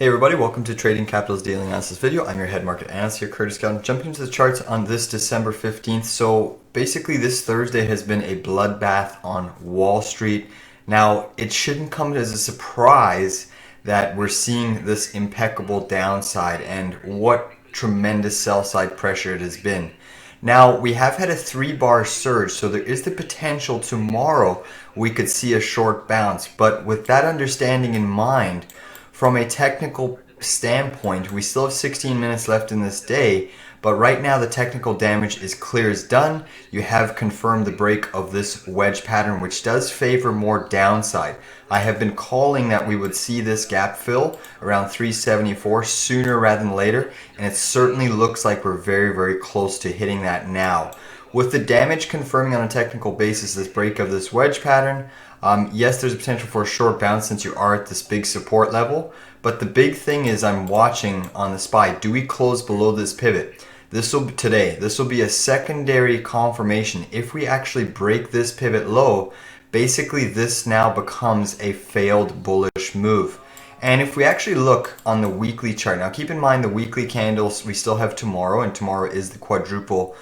Hey everybody, welcome to Trading Capital's Daily Analysis video. I'm your head market analyst here, Curtis Gunn. Jumping into the charts on this December 15th. So basically this Thursday has been a bloodbath on Wall Street. Now, it shouldn't come as a surprise that we're seeing this impeccable downside and what tremendous sell side pressure it has been. Now, we have had a 3-bar surge, so there is the potential tomorrow we could see a short bounce. But with that understanding in mind, from a technical standpoint, we still have 16 minutes left in this day, but right now the technical damage is clear as done. You have confirmed the break of this wedge pattern, which does favor more downside. I have been calling that we would see this gap fill around 374 sooner rather than later, and it certainly looks like we're very, very close to hitting that now. With the damage confirming on a technical basis this break of this wedge pattern, yes, there's a potential for a short bounce since you are at this big support level, but the big thing is I'm watching on the SPY. Do we close below this pivot? This will be a secondary confirmation. If we actually break this pivot low, basically this now becomes a failed bullish move. And if we actually look on the weekly chart, now keep in mind the weekly candles we still have tomorrow, and tomorrow is the quadruple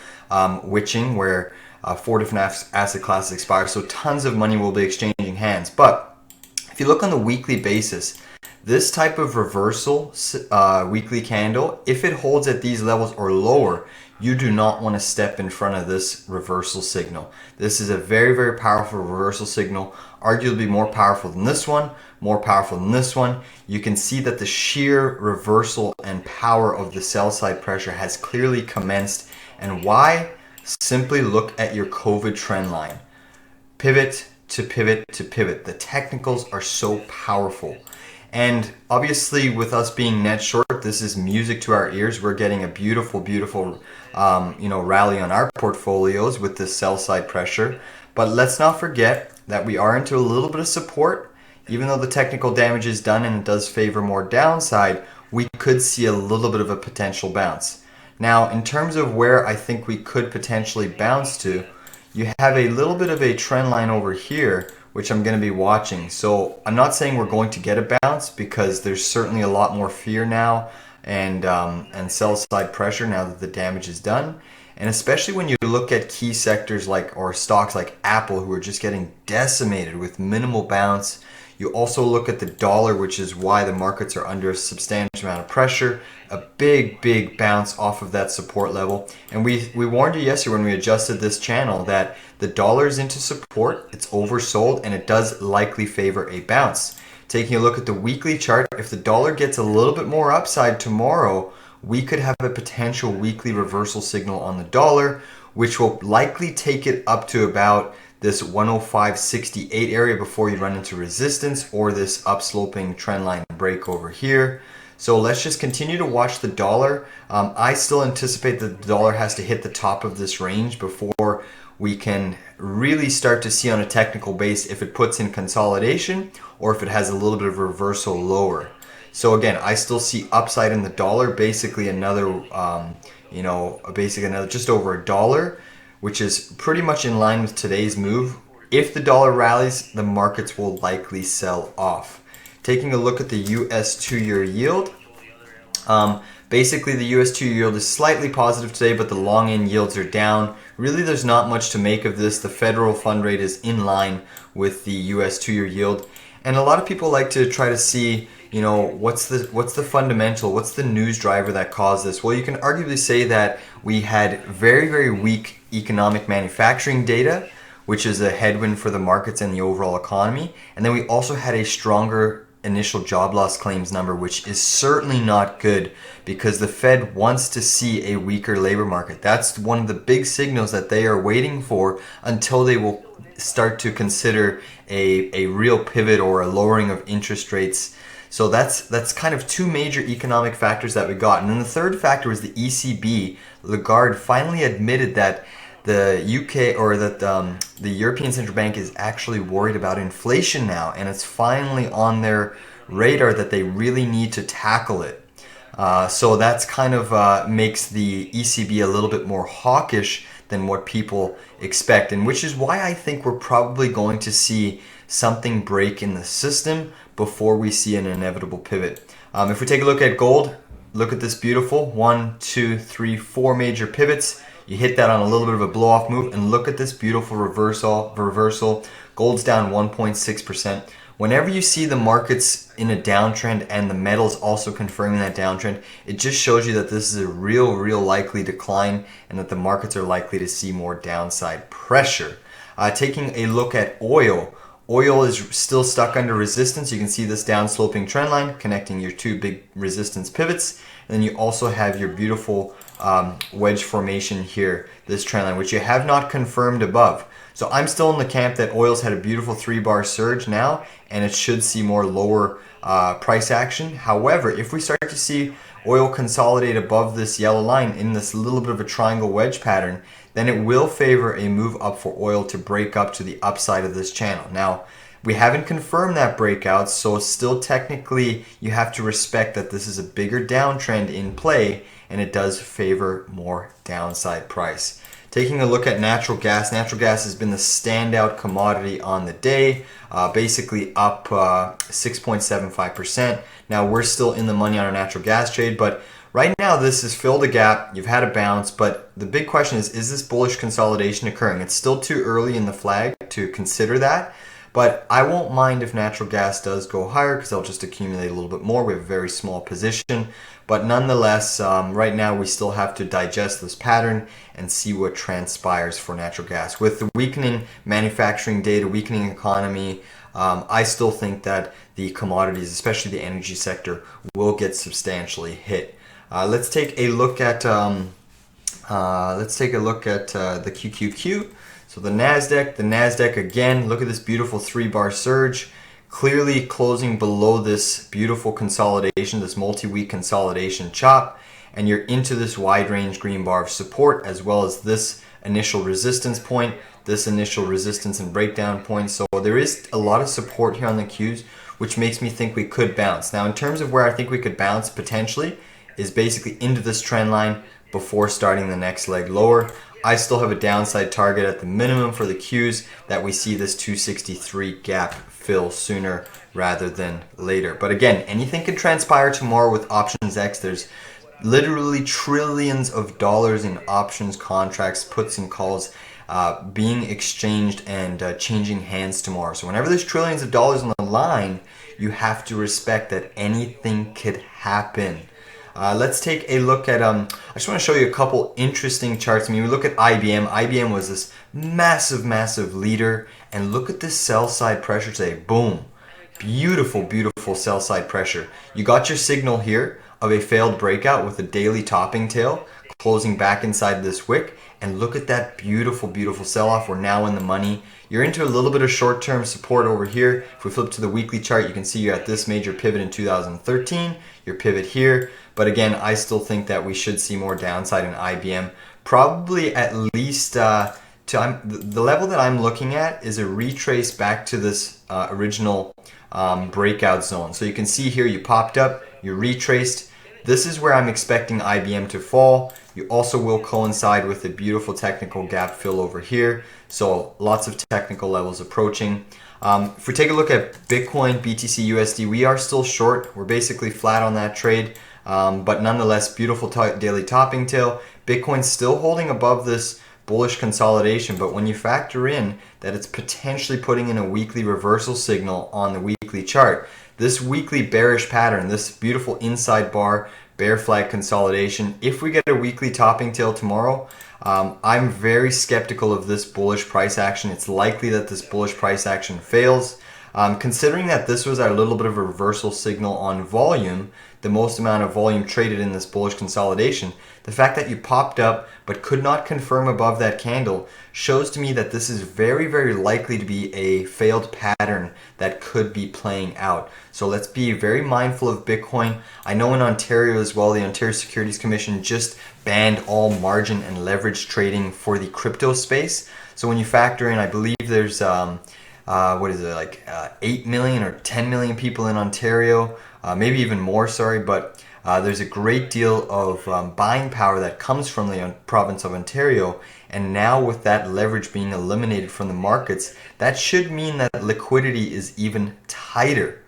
witching where 4 different asset classes expire, so tons of money will be exchanging hands. But if you look on the weekly basis, this type of reversal weekly candle, if it holds at these levels or lower, you do not want to step in front of this reversal signal. This is a very, very powerful reversal signal, arguably more powerful than this one, more powerful than this one. You can see that the sheer reversal and power of the sell side pressure has clearly commenced. And why? Simply look at your COVID trend line. Pivot to pivot to pivot. The technicals are so powerful. And obviously with us being net short, this is music to our ears. We're getting a beautiful, beautiful rally on our portfolios with this sell side pressure. But let's not forget that we are into a little bit of support. Even though the technical damage is done and it does favor more downside, we could see a little bit of a potential bounce. Now, in terms of where I think we could potentially bounce to, you have a little bit of a trend line over here, which I'm going to be watching. So I'm not saying we're going to get a bounce because there's certainly a lot more fear now and sell side pressure now that the damage is done. And especially when you look at key sectors or stocks like Apple, who are just getting decimated with minimal bounce. You also look at the dollar, which is why the markets are under a substantial amount of pressure. A big, big bounce off of that support level. And we warned you yesterday when we adjusted this channel that the dollar is into support, it's oversold, and it does likely favor a bounce. Taking a look at the weekly chart, if the dollar gets a little bit more upside tomorrow, we could have a potential weekly reversal signal on the dollar, which will likely take it up to about this 105.68 area before you run into resistance or this upsloping trend line break over here. So let's just continue to watch the dollar. I still anticipate that the dollar has to hit the top of this range before we can really start to see on a technical base if it puts in consolidation or if it has a little bit of reversal lower. So again, I still see upside in the dollar, basically another just over $1, which is pretty much in line with today's move. If the dollar rallies, the markets will likely sell off. Taking a look at the US 2-year yield, basically the US 2-year yield is slightly positive today, but the long end yields are down. Really, there's not much to make of this. The federal fund rate is in line with the US 2-year yield. And a lot of people like to try to see, what's the fundamental, what's the news driver that caused this? Well, you can arguably say that we had very, very weak economic manufacturing data, which is a headwind for the markets and the overall economy. And then we also had a stronger initial job loss claims number, which is certainly not good because the Fed wants to see a weaker labor market. That's one of the big signals that they are waiting for until they will start to consider a real pivot or a lowering of interest rates. So that's kind of two major economic factors that we got. And then the third factor was the ECB. Lagarde finally admitted that the UK or that the European Central Bank is actually worried about inflation now, and it's finally on their radar that they really need to tackle it. So that's kind of makes the ECB a little bit more hawkish than what people expect, and which is why I think we're probably going to see something break in the system before we see an inevitable pivot. If we take a look at gold, look at this beautiful 1, 2, 3, 4 major pivots. You hit that on a little bit of a blow off move, and look at this beautiful reversal. Gold's down 1.6%. Whenever you see the markets in a downtrend and the metals also confirming that downtrend, it just shows you that this is a real likely decline and that the markets are likely to see more downside pressure. Taking a look at oil. Oil is still stuck under resistance. You can see this downsloping trend line connecting your two big resistance pivots. And then you also have your beautiful wedge formation here, this trend line, which you have not confirmed above. So I'm still in the camp that oil's had a beautiful 3-bar surge now, and it should see more lower price action. However, if we start to see oil consolidate above this yellow line in this little bit of a triangle wedge pattern, then it will favor a move up for oil to break up to the upside of this channel. Now, we haven't confirmed that breakout, so still technically you have to respect that this is a bigger downtrend in play, and it does favor more downside price. Taking a look at natural gas has been the standout commodity on the day, basically up 6.75%. Now we're still in the money on our natural gas trade, but right now this has filled a gap. You've had a bounce, but the big question is this bullish consolidation occurring? It's still too early in the flag to consider that, but I won't mind if natural gas does go higher because I'll just accumulate a little bit more. We have a very small position. But nonetheless, right now we still have to digest this pattern and see what transpires for natural gas. With the weakening manufacturing data, weakening economy, I still think that the commodities, especially the energy sector, will get substantially hit. Let's take a look at the QQQ. So the Nasdaq again. Look at this beautiful 3-bar surge. Clearly closing below this beautiful consolidation, this multi-week consolidation chop, and you're into this wide range green bar of support, as well as this initial resistance point, this initial resistance and breakdown point. So there is a lot of support here on the Qs, which makes me think we could bounce. Now in terms of where I think we could bounce potentially is basically into this trend line before starting the next leg lower. I still have a downside target at the minimum for the Qs that we see this 263 gap fill sooner rather than later. But again, anything can transpire tomorrow with Options X. There's literally trillions of dollars in options contracts, puts and calls being exchanged and changing hands tomorrow. So whenever there's trillions of dollars on the line, you have to respect that anything could happen. Let's take a look at, I just want to show you a couple interesting charts. I mean, we look at IBM. IBM was this massive leader, and look at this sell side pressure today. Boom. Beautiful sell side pressure. You got your signal here of a failed breakout with a daily topping tail closing back inside this wick, and look at that beautiful sell-off. We're now in the money. You're into a little bit of short-term support over here. If we flip to the weekly chart, you can see you're at this major pivot in 2013, your pivot here. But again, I still think that we should see more downside in IBM. Probably at least the level that I'm looking at is a retrace back to this original breakout zone. So you can see here you popped up, you retraced. This is where I'm expecting IBM to fall. You also will coincide with a beautiful technical gap fill over here. So lots of technical levels approaching. If we take a look at Bitcoin, BTC, USD, we are still short. We're basically flat on that trade. But nonetheless, beautiful daily topping tail. Bitcoin's still holding above this bullish consolidation, but when you factor in that it's potentially putting in a weekly reversal signal on the weekly chart, this weekly bearish pattern, this beautiful inside bar bear flag consolidation, if we get a weekly topping tail tomorrow, I'm very skeptical of this bullish price action. It's likely that this bullish price action fails. Considering that this was a little bit of a reversal signal on volume, the most amount of volume traded in this bullish consolidation, the fact that you popped up but could not confirm above that candle shows to me that this is very likely to be a failed pattern that could be playing out. So let's be very mindful of Bitcoin. I know in Ontario as well, the Ontario Securities Commission just banned all margin and leverage trading for the crypto space. So when you factor in, I believe there's 8 million or 10 million people in Ontario, maybe even more, sorry, but there's a great deal of buying power that comes from the province of Ontario, and now with that leverage being eliminated from the markets, that should mean that liquidity is even tighter.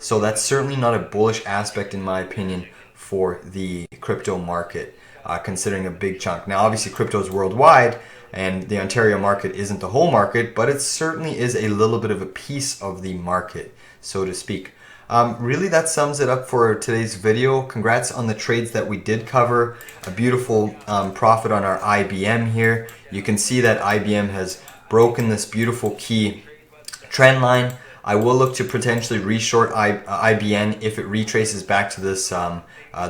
So that's certainly not a bullish aspect in my opinion for the crypto market, considering a big chunk. Now obviously crypto is worldwide and the Ontario market isn't the whole market, but it certainly is a little bit of a piece of the market, so to speak. Really that sums it up for today's video. Congrats on the trades that we did cover. A beautiful profit on our IBM here. You can see that IBM has broken this beautiful key trend line. I will look to potentially reshort IBN if it retraces back to this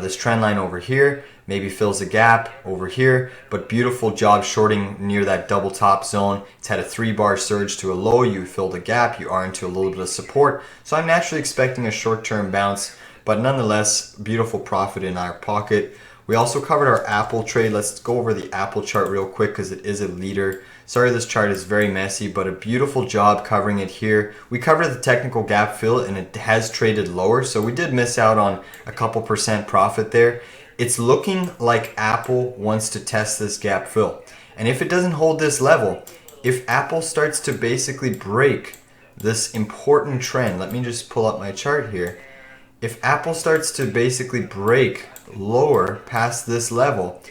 this trend line over here, maybe fills a gap over here, but beautiful job shorting near that double top zone. It's had a 3-bar surge to a low, you filled a gap, you are into a little bit of support. So I'm naturally expecting a short-term bounce, but nonetheless, beautiful profit in our pocket. We also covered our Apple trade. Let's go over the Apple chart real quick because it is a leader. Sorry this chart is very messy, but a beautiful job covering it here. We covered the technical gap fill and it has traded lower, so we did miss out on a couple percent profit there. It's looking like Apple wants to test this gap fill. And if it doesn't hold this level, if Apple starts to basically break this important trend, let me just pull up my chart here. If Apple starts to basically break lower past this level,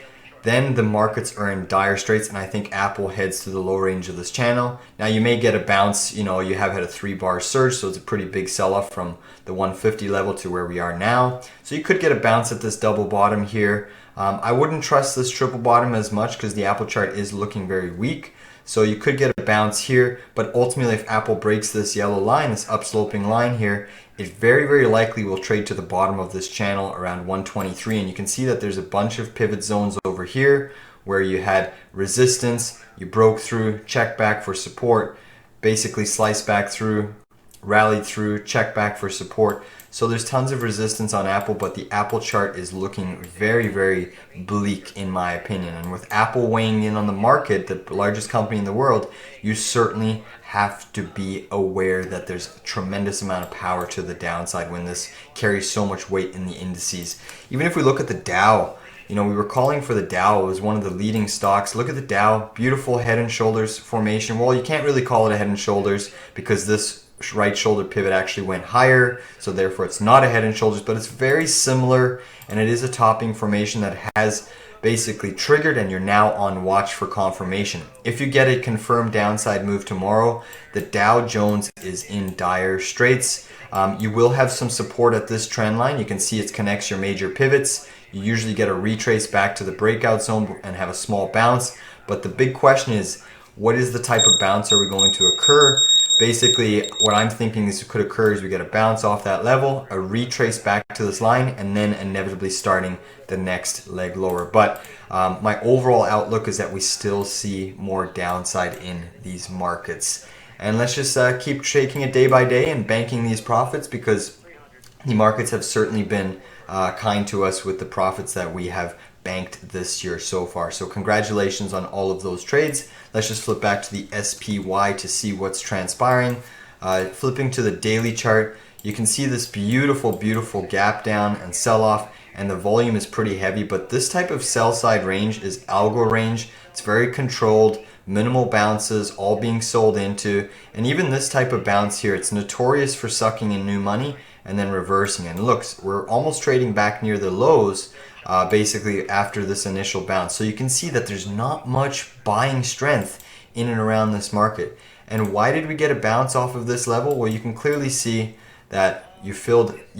then the markets are in dire straits, and I think Apple heads to the low range of this channel. Now you may get a bounce, you know, you have had a 3-bar surge, so it's a pretty big sell-off from the 150 level to where we are now. So you could get a bounce at this double bottom here. I wouldn't trust this triple bottom as much because the Apple chart is looking very weak. So you could get a bounce here, but ultimately if Apple breaks this yellow line, this upsloping line here, it very, very likely will trade to the bottom of this channel around 123. And you can see that there's a bunch of pivot zones over here where you had resistance, you broke through, check back for support, basically sliced back through, rallied through, check back for support. So there's tons of resistance on Apple, but the Apple chart is looking very, very bleak in my opinion. And with Apple weighing in on the market, the largest company in the world, you certainly have to be aware that there's a tremendous amount of power to the downside when this carries so much weight in the indices. Even if we look at the Dow, you know, we were calling for the Dow. It was one of the leading stocks. Look at the Dow, beautiful head and shoulders formation. Well, you can't really call it a head and shoulders because this right shoulder pivot actually went higher, so therefore it's not a head and shoulders, but it's very similar, and it is a topping formation that has basically triggered, and you're now on watch for confirmation. If you get a confirmed downside move tomorrow, the Dow Jones is in dire straits. You will have some support at this trend line. You can see it connects your major pivots. You usually get a retrace back to the breakout zone and have a small bounce, but the big question is, what is the type of bounce are we going to occur? Basically, what I'm thinking is could occur is we get a bounce off that level, a retrace back to this line, and then inevitably starting the next leg lower. But my overall outlook is that we still see more downside in these markets. And let's just keep shaking it day by day and banking these profits, because the markets have certainly been kind to us with the profits that we have banked this year so far. So congratulations on all of those trades. Let's just flip back to the SPY to see what's transpiring. Flipping to the daily chart, you can see this beautiful, beautiful gap down and sell off, and the volume is pretty heavy, but this type of sell side range is algo range. It's very controlled, minimal bounces, all being sold into, and even this type of bounce here, it's notorious for sucking in new money and then reversing. And looks, we're almost trading back near the lows basically after this initial bounce. So you can see that there's not much buying strength in and around this market. And why did we get a bounce off of this level? Well, you can clearly see that you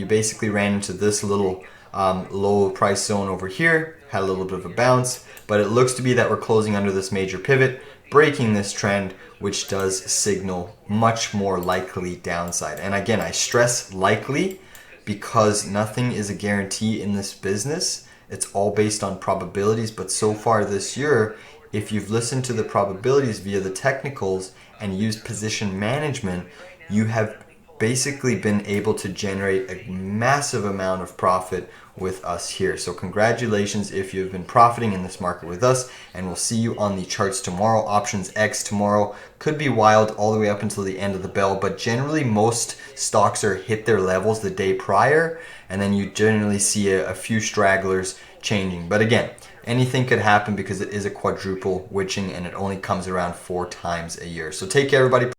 basically ran into this little low price zone over here, had a little bit of a bounce, but it looks to be that we're closing under this major pivot, breaking this trend, which does signal much more likely downside. And again, I stress likely because nothing is a guarantee in this business. It's all based on probabilities, but so far this year, if you've listened to the probabilities via the technicals and used position management, you have basically been able to generate a massive amount of profit with us here. So congratulations if you've been profiting in this market with us, and we'll see you on the charts tomorrow. Options X tomorrow could be wild all the way up until the end of the bell, but generally most stocks are hit their levels the day prior, and then you generally see a few stragglers changing. But again, anything could happen because it is a quadruple witching and it only comes around 4 times a year. So take care, everybody.